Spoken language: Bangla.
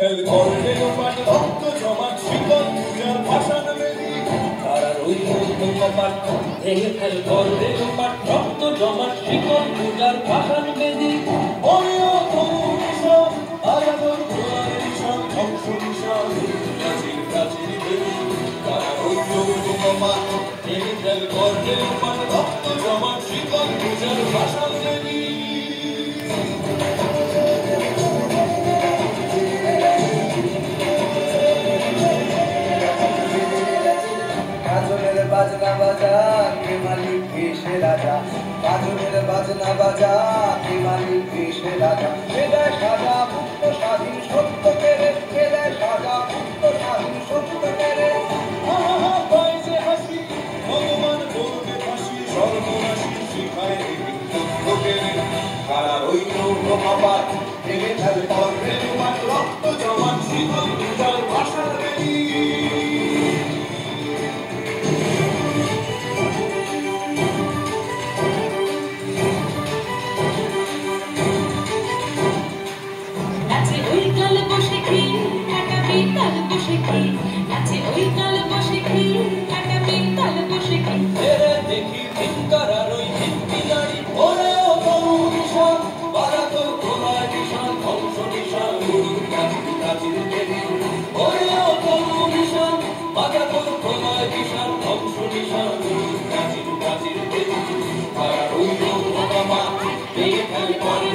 ফেল করলে লোপাট রক্ত জমাট শিকল পূজার ভাষণ বেদি তারা রইল কপাট ভেঙে ফেল করলে লোপাট রক্ত জমাট শিকল পূজার ভাষণ বেদি ওরেও নিশান আরাদর গোয়ার নিশান ধ্বংস নিশান প্রাচীর প্রাচীর বেদি তারা রইল কপাট ভেঙে ফেল করলে লোপাট রক্ত জমাট শিকল পূজার ভাষণ বেদি বাজনা বাজা কে মালিক কে সে রাজা গাজনের বাজনা বাজা কে মালিক কে সে রাজা বেলায় সাজা মুক্ত স্বাধীন সত্য পেরে বেলায় সাজা মুক্ত স্বাধীন সত্য পেরে পায় যে হাসি ভগবান বলবে ফাঁসি সর্বনাশী শিখায় কারা রইল কপাট ভেঙে ফেল করবে লোপাট রক্ত জমাট শিকল পূজার ভাষার বেদি দেখি ভিক্ষার আর ওই ভিত্তি নারী ওরেও তরু নিশান বারাতর খোলায় নিশান ধ্বংস নিশান গরুর প্রাচীর প্রাচীর দেবী ওরেও তরু নিশান বারাতর খোলায় নিশান ধ্বংস নিশান গরুর প্রাচীর প্রাচীর দেবী তারা রইল কপাট ভেঙে ফেল করে